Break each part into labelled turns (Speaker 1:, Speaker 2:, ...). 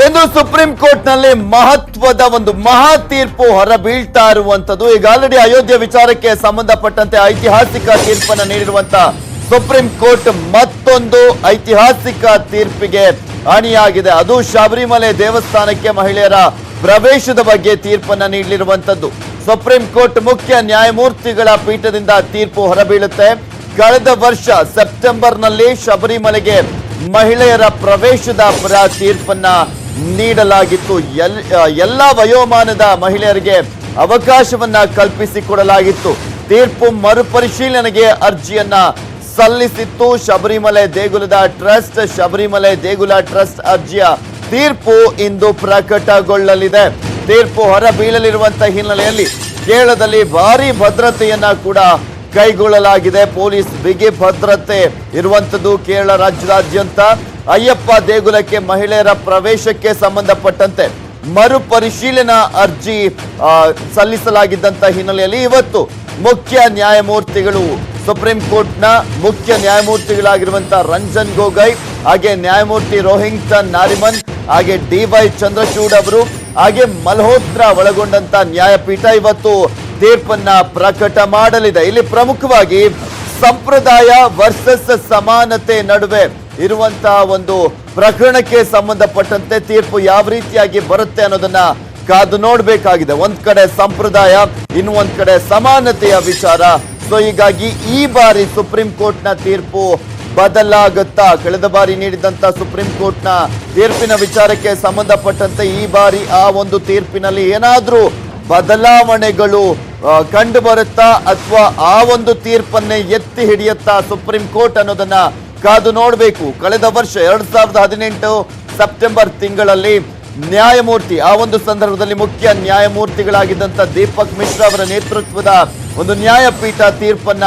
Speaker 1: ಇಂದು supreme court ನಲ್ಲಿ ಮಹತ್ವದ ಒಂದು ಮಹಾ ತೀರ್ಪು ಹೊರಬೀಳ್ತಾ ಇರುವಂತದ್ದು. ಈಗ ಆಲ್ರೆಡಿ ಅಯೋಧ್ಯೆ ವಿಚಾರಕ್ಕೆ ಸಂಬಂಧಪಟ್ಟಂತೆ ಐತಿಹಾಸಿಕ ತೀರ್ಪನ್ನು ನೀಡಿರುವಂತ ಸುಪ್ರೀಂ ಕೋರ್ಟ್ ಮತ್ತೊಂದು ಐತಿಹಾಸಿಕ ತೀರ್ಪಿಗೆ ಅಣಿಯಾಗಿದೆ. ಅದು ಶಬರಿಮಲೆ ದೇವಸ್ಥಾನಕ್ಕೆ ಮಹಿಳೆಯರ ಪ್ರವೇಶದ ಬಗ್ಗೆ ತೀರ್ಪನ್ನು ನೀಡಲಿರುವಂತದ್ದು. ಸುಪ್ರೀಂ ಕೋರ್ಟ್ ಮುಖ್ಯ ನ್ಯಾಯಮೂರ್ತಿಗಳ ಪೀಠದಿಂದ ತೀರ್ಪು ಹೊರಬೀಳುತ್ತೆ. ಕಳೆದ ವರ್ಷ ಸೆಪ್ಟೆಂಬರ್ ನಲ್ಲಿ ಶಬರಿಮಲೆಗೆ ಮಹಿಳೆಯರ ಪ್ರವೇಶದ ಪರ ತೀರ್ಪನ್ನ ನೀಡಲಾಗಿತ್ತು. ಎಲ್ಲ ವಯೋಮಾನದ ಮಹಿಳೆಯರಿಗೆ ಅವಕಾಶವನ್ನ ಕಲ್ಪಿಸಿಕೊಡಲಾಗಿತ್ತು. ತೀರ್ಪು ಮರುಪರಿಶೀಲನೆಗೆ ಅರ್ಜಿಯನ್ನ ಸಲ್ಲಿಸಿತ್ತು ಶಬರಿಮಲೆ ದೇಗುಲ ಟ್ರಸ್ಟ್ ಅರ್ಜಿಯ ತೀರ್ಪು ಇಂದು ಪ್ರಕಟಗೊಳ್ಳಲಿದೆ. ತೀರ್ಪು ಹೊರಬೀಳಲಿರುವಂತಹ ಹಿನ್ನೆಲೆಯಲ್ಲಿ ಕೇರಳದಲ್ಲಿ ಭಾರಿ ಭದ್ರತೆಯನ್ನ ಕೂಡ ಕೈಗೊಳ್ಳಲಾಗಿದೆ. ಪೊಲೀಸ್ ಬಿಗಿ ಭದ್ರತೆ ಇರುವಂತದ್ದು ಕೇರಳ ರಾಜ್ಯದಾದ್ಯಂತ. ಅಯ್ಯಪ್ಪ ದೇಗುಲಕ್ಕೆ ಮಹಿಳೆಯರ ಪ್ರವೇಶಕ್ಕೆ ಸಂಬಂಧಪಟ್ಟಂತೆ ಮರುಪರಿಶೀಲನಾ ಅರ್ಜಿ ಸಲ್ಲಿಸಲಾಗಿದ್ದಂತ ಹಿನ್ನೆಲೆಯಲ್ಲಿ ಇವತ್ತು ಮುಖ್ಯ ನ್ಯಾಯಮೂರ್ತಿಗಳು ಸುಪ್ರೀಂ ಕೋರ್ಟ್ನ ಮುಖ್ಯ ನ್ಯಾಯಮೂರ್ತಿಗಳಾಗಿರುವಂತಹ ರಂಜನ್ ಗೊಗೊಯ್, ಹಾಗೆ ನ್ಯಾಯಮೂರ್ತಿ ರೋಹಿಂಗ್ಟನ್ ನಾರಿಮನ್, ಹಾಗೆ DY ಚಂದ್ರಚೂಡ್ ಅವರು, ಹಾಗೆ ಮಲ್ಹೋತ್ರಾ ಒಳಗೊಂಡಂತ ನ್ಯಾಯಪೀಠ ಇವತ್ತು ತೀರ್ಪನ್ನ ಪ್ರಕಟ ಮಾಡಲಿದೆ. ಇಲ್ಲಿ ಪ್ರಮುಖವಾಗಿ ಸಂಪ್ರದಾಯ ವರ್ಸಸ್ ಸಮಾನತೆ ನಡುವೆ ಇರುವಂತಹ ಒಂದು ಪ್ರಕರಣಕ್ಕೆ ಸಂಬಂಧಪಟ್ಟಂತೆ ತೀರ್ಪು ಯಾವ ರೀತಿಯಾಗಿ ಬರುತ್ತೆ ಅನ್ನೋದನ್ನ ಕಾದು ನೋಡಬೇಕಾಗಿದೆ. ಒಂದ್ ಕಡೆ ಸಂಪ್ರದಾಯ, ಇನ್ನು ಒಂದ್ ಕಡೆ ಸಮಾನತೆಯ ವಿಚಾರ. ಸೊ ಹೀಗಾಗಿ ಈ ಬಾರಿ ಸುಪ್ರೀಂ ಕೋರ್ಟ್ನ ತೀರ್ಪು ಬದಲಾಗುತ್ತಾ? ಕಳೆದ ಬಾರಿ ನೀಡಿದಂತ ಸುಪ್ರೀಂ ಕೋರ್ಟ್ನ ತೀರ್ಪಿನ ವಿಚಾರಕ್ಕೆ ಸಂಬಂಧಪಟ್ಟಂತೆ ಈ ಬಾರಿ ಆ ಒಂದು ತೀರ್ಪಿನಲ್ಲಿ ಏನಾದ್ರೂ ಬದಲಾವಣೆಗಳು ಕಂಡು ಬರುತ್ತಾ ಅಥವಾ ಆ ಒಂದು ತೀರ್ಪನ್ನೇ ಎತ್ತಿ ಹಿಡಿಯುತ್ತಾ ಸುಪ್ರೀಂ ಕೋರ್ಟ್ ಅನ್ನೋದನ್ನ ಕಾದು ನೋಡಬೇಕು. ಕಳೆದ ವರ್ಷ 2018 ಸೆಪ್ಟೆಂಬರ್ ತಿಂಗಳಲ್ಲಿ ನ್ಯಾಯಮೂರ್ತಿ, ಆ ಒಂದು ಸಂದರ್ಭದಲ್ಲಿ ಮುಖ್ಯ ನ್ಯಾಯಮೂರ್ತಿಗಳಾಗಿದ್ದಂತ ದೀಪಕ್ ಮಿಶ್ರಾ ಅವರ ನೇತೃತ್ವದ ಒಂದು ನ್ಯಾಯಪೀಠ ತೀರ್ಪನ್ನ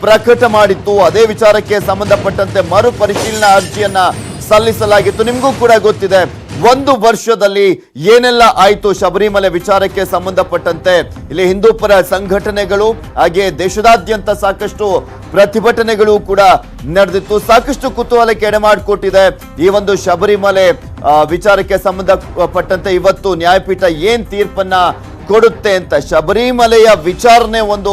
Speaker 1: ಪ್ರಕಟ ಮಾಡಿತ್ತು. ಅದೇ ವಿಚಾರಕ್ಕೆ ಸಂಬಂಧಪಟ್ಟಂತೆ ಮರುಪರಿಶೀಲನಾ ಅರ್ಜಿಯನ್ನ ಸಲ್ಲಿಸಲಾಗಿತ್ತು. ನಿಮಗೂ ಕೂಡ ಗೊತ್ತಿದೆ ಒಂದು ವರ್ಷದಲ್ಲಿ ಏನೆಲ್ಲ ಆಯ್ತು ಶಬರಿಮಲೆ ವಿಚಾರಕ್ಕೆ ಸಂಬಂಧಪಟ್ಟಂತೆ. ಇಲ್ಲಿ ಹಿಂದೂ ಪರ ಸಂಘಟನೆಗಳು ಹಾಗೆ ದೇಶದಾದ್ಯಂತ ಸಾಕಷ್ಟು ಪ್ರತಿಭಟನೆಗಳು ಕೂಡ ನಡೆದಿತ್ತು. ಸಾಕಷ್ಟು ಕುತೂಹಲಕ್ಕೆ ಎಡೆ ಮಾಡಿಕೊಟ್ಟಿದೆ ಈ ಒಂದು ಶಬರಿಮಲೆ ವಿಚಾರಕ್ಕೆ ಸಂಬಂಧಪಟ್ಟಂತೆ ಇವತ್ತು ನ್ಯಾಯಪೀಠ ಏನ್ ತೀರ್ಪನ್ನ ಕೊಡುತ್ತೆ ಅಂತ. ಶಬರಿಮಲೆಯ ವಿಚಾರಣೆ ಒಂದು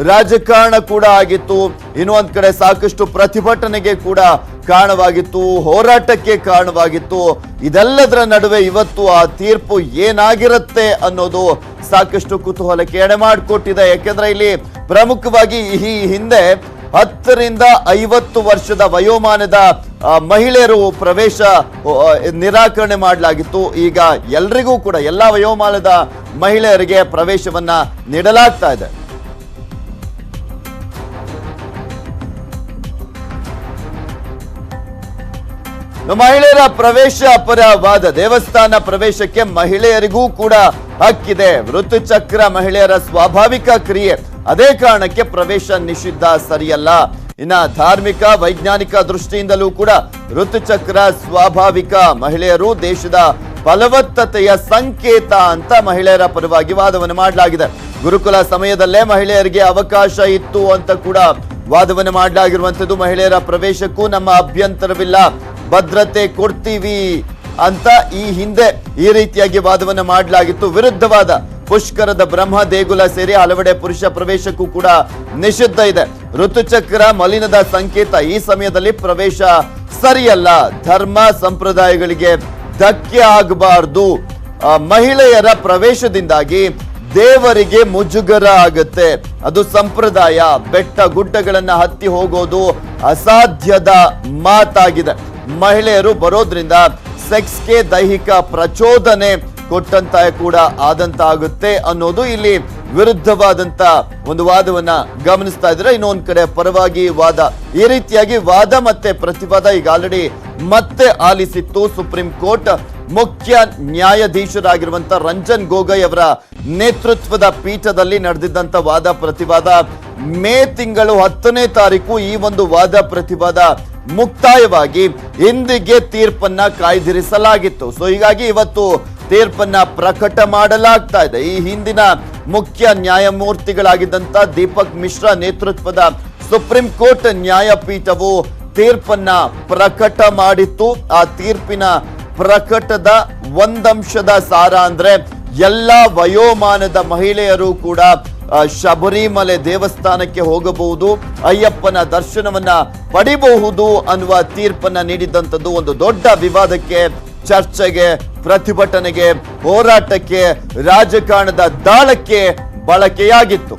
Speaker 1: ರಾಜಕಾರಣ ಕೂಡ ಆಗಿತ್ತು, ಇನ್ನೊಂದ್ ಕಡೆ ಸಾಕಷ್ಟು ಪ್ರತಿಭಟನೆಗೆ ಕೂಡ ಕಾರಣವಾಗಿತ್ತು, ಹೋರಾಟಕ್ಕೆ ಕಾರಣವಾಗಿತ್ತು. ಇದೆಲ್ಲದರ ನಡುವೆ ಇವತ್ತು ಆ ತೀರ್ಪು ಏನಾಗಿರುತ್ತೆ ಅನ್ನೋದು ಸಾಕಷ್ಟು ಕುತೂಹಲಕ್ಕೆ ಎಡೆ ಮಾಡಿಕೊಟ್ಟಿದೆ. ಯಾಕೆಂದ್ರೆ ಇಲ್ಲಿ ಪ್ರಮುಖವಾಗಿ ಈ ಹಿಂದೆ 10 ರಿಂದ 50 ವರ್ಷದ ವಯೋಮಾನದ ಮಹಿಳೆಯರು ಪ್ರವೇಶ ನಿರಾಕರಣೆ ಮಾಡಲಾಗಿತ್ತು. ಈಗ ಎಲ್ರಿಗೂ ಕೂಡ ಎಲ್ಲ ವಯೋಮಾನದ ಮಹಿಳೆಯರಿಗೆ ಪ್ರವೇಶವನ್ನ ನೀಡಲಾಗ್ತಾ ಇದೆ. ಮಹಿಳೆಯರ ಪ್ರವೇಶ ಪರ ವಾದ. ದೇವಸ್ಥಾನ ಪ್ರವೇಶಕ್ಕೆ ಮಹಿಳೆಯರಿಗೂ ಕೂಡ ಹಕ್ಕಿದೆ. ಋತುಚಕ್ರ ಮಹಿಳೆಯರ ಸ್ವಾಭಾವಿಕ ಕ್ರಿಯೆ, ಅದೇ ಕಾರಣಕ್ಕೆ ಪ್ರವೇಶ ನಿಷಿದ್ಧ ಸರಿಯಲ್ಲ. ಇನ್ನ ಧಾರ್ಮಿಕ ವೈಜ್ಞಾನಿಕ ದೃಷ್ಟಿಯಿಂದಲೂ ಕೂಡ ಋತುಚಕ್ರ ಸ್ವಾಭಾವಿಕ, ಮಹಿಳೆಯರು ದೇಶದ ಫಲವತ್ತತೆಯ ಸಂಕೇತ ಅಂತ ಮಹಿಳೆಯರ ಪರವಾಗಿ ವಾದವನ್ನು ಮಾಡಲಾಗಿದೆ. ಗುರುಕುಲ ಸಮಯದಲ್ಲೇ ಮಹಿಳೆಯರಿಗೆ ಅವಕಾಶ ಇತ್ತು ಅಂತ ಕೂಡ ವಾದವನ್ನು ಮಾಡಲಾಗಿರುವಂತದ್ದು. ಮಹಿಳೆಯರ ಪ್ರವೇಶಕ್ಕೂ ನಮ್ಮ ಅಭ್ಯಂತರವಿಲ್ಲ, ಭದ್ರತೆ ಕೊಡ್ತೀವಿ ಅಂತ ಈ ಹಿಂದೆ ಈ ರೀತಿಯಾಗಿ ವಾದವನ್ನು ಮಾಡಲಾಗಿತ್ತು. ವಿರುದ್ಧವಾದ ಪುಷ್ಕರದ ಬ್ರಹ್ಮ ದೇಗುಲ ಸೇರಿ ಹಲವೆಡೆ ಪುರುಷ ಪ್ರವೇಶಕ್ಕೂ ಕೂಡ ನಿಷಿದ್ಧ ಇದೆ. ಋತುಚಕ್ರ ಮಲಿನದ ಸಂಕೇತ, ಈ ಸಮಯದಲ್ಲಿ ಪ್ರವೇಶ ಸರಿಯಲ್ಲ. ಧರ್ಮ ಸಂಪ್ರದಾಯಗಳಿಗೆ ಧಕ್ಕೆ ಆಗಬಾರ್ದು. ಮಹಿಳೆಯರ ಪ್ರವೇಶದಿಂದಾಗಿ ದೇವರಿಗೆ ಮುಜುಗರ ಆಗುತ್ತೆ, ಅದು ಸಂಪ್ರದಾಯ. ಬೆಟ್ಟ ಗುಡ್ಡಗಳನ್ನ ಹತ್ತಿ ಹೋಗೋದು ಅಸಾಧ್ಯದ ಮಾತಾಗಿದೆ. ಮಹಿಳೆಯರು ಬರೋದ್ರಿಂದ ಸೆಕ್ಸ್ಗೆ ದೈಹಿಕ ಪ್ರಚೋದನೆ ಕೊಟ್ಟಂತ ಕೂಡ ಆದಂತಾಗುತ್ತೆ ಅನ್ನೋದು ಇಲ್ಲಿ ವಿರುದ್ಧವಾದಂತ ಒಂದು ವಾದವನ್ನ ಗಮನಿಸ್ತಾ ಇದ್ರೆ. ಇನ್ನೊಂದ್ ಕಡೆ ಪರವಾಗಿ ವಾದ. ಈ ರೀತಿಯಾಗಿ ವಾದ ಮತ್ತೆ ಪ್ರತಿವಾದ ಈಗ ಆಲ್ರೆಡಿ ಮತ್ತೆ ಆಲಿಸಿತ್ತು ಸುಪ್ರೀಂ ಕೋರ್ಟ್. ಮುಖ್ಯ ನ್ಯಾಯಾಧೀಶರಾಗಿರುವಂತ ರಂಜನ್ ಗೊಗೊಯ್ ಅವರ ನೇತೃತ್ವದ ಪೀಠದಲ್ಲಿ ನಡೆದಿದ್ದಂತ ವಾದ ಪ್ರತಿವಾದ ಮೇ ತಿಂಗಳು 10ನೇ ತಾರೀಕು ಈ ಒಂದು ವಾದ ಪ್ರತಿವಾದ ಮುಕ್ತಾಯವಾಗಿ ಇಂದಿಗೆ ತೀರ್ಪನ್ನ ಕಾಯ್ದಿರಿಸಲಾಗಿತ್ತು. ಸೊ ಹೀಗಾಗಿ ಇವತ್ತು ತೀರ್ಪನ್ನ ಪ್ರಕಟ ಮಾಡಲಾಗ್ತಾ ಇದೆ. ಈ ಹಿಂದಿನ ಮುಖ್ಯ ನ್ಯಾಯಮೂರ್ತಿಗಳಾಗಿದ್ದಂತ ದೀಪಕ್ ಮಿಶ್ರಾ ನೇತೃತ್ವದ ಸುಪ್ರೀಂ ಕೋರ್ಟ್ ನ್ಯಾಯಪೀಠವು ತೀರ್ಪನ್ನ ಪ್ರಕಟ ಮಾಡಿತ್ತು. ಆ ತೀರ್ಪಿನ ಪ್ರಕಟದ ಒಂದಂಶದ ಸಾರ ಅಂದ್ರೆ ಎಲ್ಲ ವಯೋಮಾನದ ಮಹಿಳೆಯರು ಕೂಡ ಶಬರಿಮಲೆ ದೇವಸ್ಥಾನಕ್ಕೆ ಹೋಗಬಹುದು, ಅಯ್ಯಪ್ಪನ ದರ್ಶನವನ್ನ ಪಡಿಬಹುದು ಅನ್ನುವ ತೀರ್ಪನ್ನ ನೀಡಿದಂಥದ್ದು ಒಂದು ದೊಡ್ಡ ವಿವಾದಕ್ಕೆ, ಚರ್ಚೆಗೆ, ಪ್ರತಿಭಟನೆಗೆ, ಹೋರಾಟಕ್ಕೆ, ರಾಜಕಾರಣದ ದಾಳಕ್ಕೆ ಬಳಕೆಯಾಗಿತ್ತು.